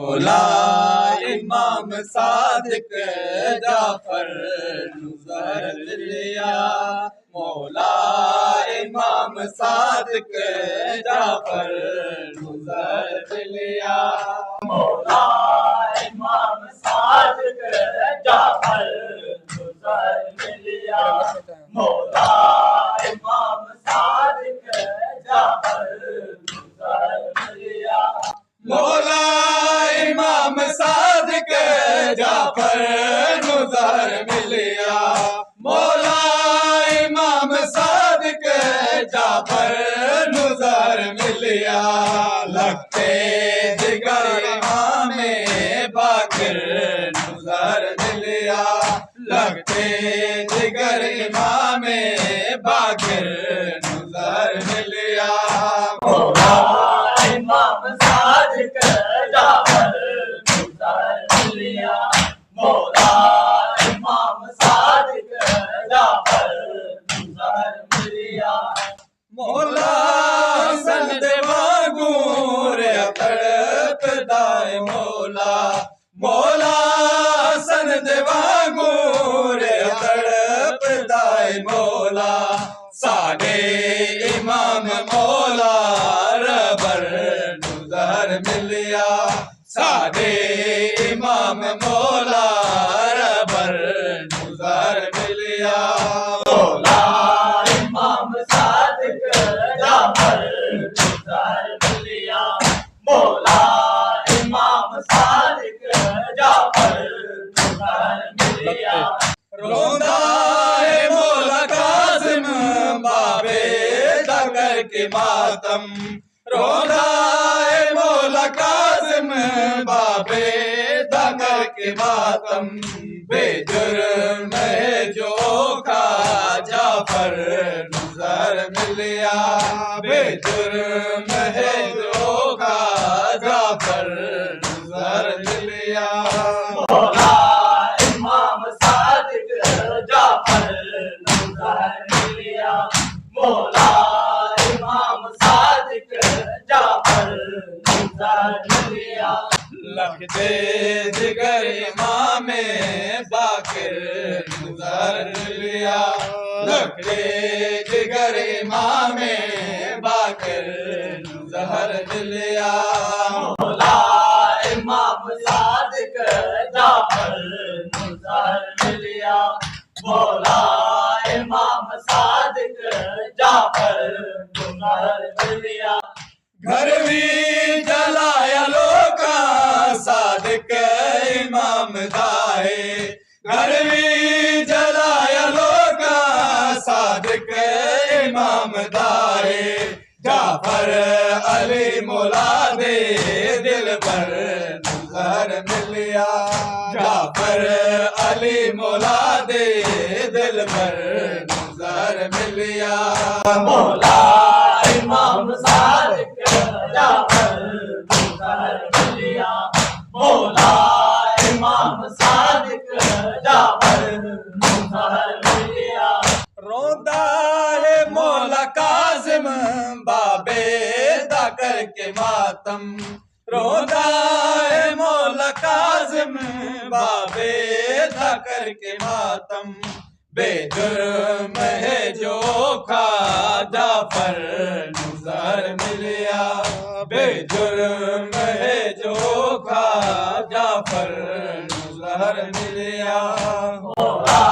मौला इमाम सादिक जाफर नुज़र लिया, मौला इमाम सादिक जाफर नुज़र लिया, मौला इमाम सादिक जाफर नुज़र लिया, मौला इमाम सादिक जाफर नुज़र लिया, मौला इमाम सादिक जाफर नुज़र मिलिया, मौला इमाम सादिक जाफर नुज़र मिलिया, लगते जिगर इमाम बाकिर नुज़र मिलिया, लगते जिगर इमाम बाकिर नुज़र मिलिया, मौला इमाम सादिक जाफर नुज़र लिया, मौला इमाम सादिक जाफर नुज़र लिया, मौला सनद वागूर तड़पदाए मौला, मौला सनद वागूर तड़पदाए मौला, सादे इमाम मौला रबर नुज़र मिलिया, सादे इमाम मौला रबर नुज़र मिलिया, मौला इमाम सादिक जाफर नुज़र लिया, मौला इमाम सादिक जाफर नुज़र लिया, रोंदा है मौला काज़िम बाबे दकर के मातम, रोंदा है मौला काज़िम बाबे दकर के मातम, बेजुर्म है जो का जाफर नुज़र मिलिया, बेजुर्म है जो का जाफर नुज़र मिलिया, मौला इमाम सादिक जाफर नुज़र लिया, मौला इमाम सादिक जाफर नुज़र लिया, लगते जिगर इमाम बाकिर नुज़र लिया, लगते जिगर इमाम बाकिर नुज़र लिया, मौला इमाम सादिक जाफर नुज़र लिया, मौला इमाम सादिक जाफर नुज़र लिया, घर भी जलाया लोका सादिक इमाम दाए, घर भी जलाया लोका सादिक इमाम दाए, जाफर अली मौला दे दिल पर नुज़र मिलिया, जाफर अली मौला दे दिल पर नुज़र मिलिया, मौला इमाम सादिक जाफर नुज़र लिया, मौला इमाम सादिक जाफर नुज़र लिया, रोंदा है मौला काज़िम बाबे दकर के मातम, रोंदा है मौला काज़िम बाबे दकर के मातम, बेजुर्म है जो खा जाफर नुज़र मिलिया, बेजुर्म है जो खा जाफर नुज़र मिलिया, मौला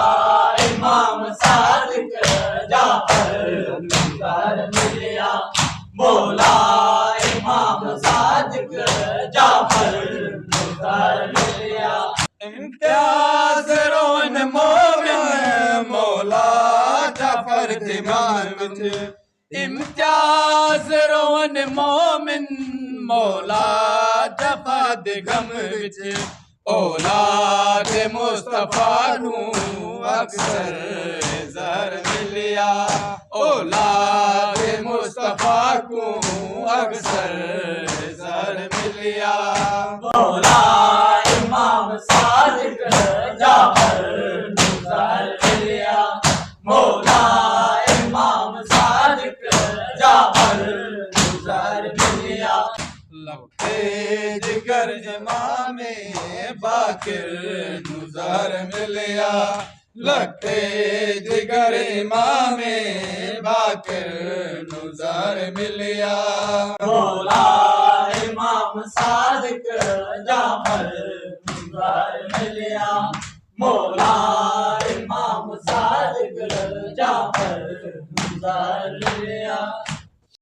इमाम सादिक जाफर नुज़र लिया, मौला इमाम सादिक जाफर नुज़र लिया, इम्तियाज रोन मोमिन मौला जाफर दीवान विच, इम्तियाज रोन मोमिन मौला जाफर दे गम विच, औलाद मुस्तफा नू अक्सर ज़र मिलिया, औलाद मुस्तफा को अक्सर ज़र मिलिया, मौला इमाम सादिक जाफर नुज़र लिया, मौला इमाम सादिक जाफर नुज़र लिया, लगते जिगर इमाम इमाम बाकिर नुज़र मिलिया लखे जिगर इमाम बाकिर नुज़र मिलिया मौला इमाम सादिक जाफर नुज़र मिलिया मौला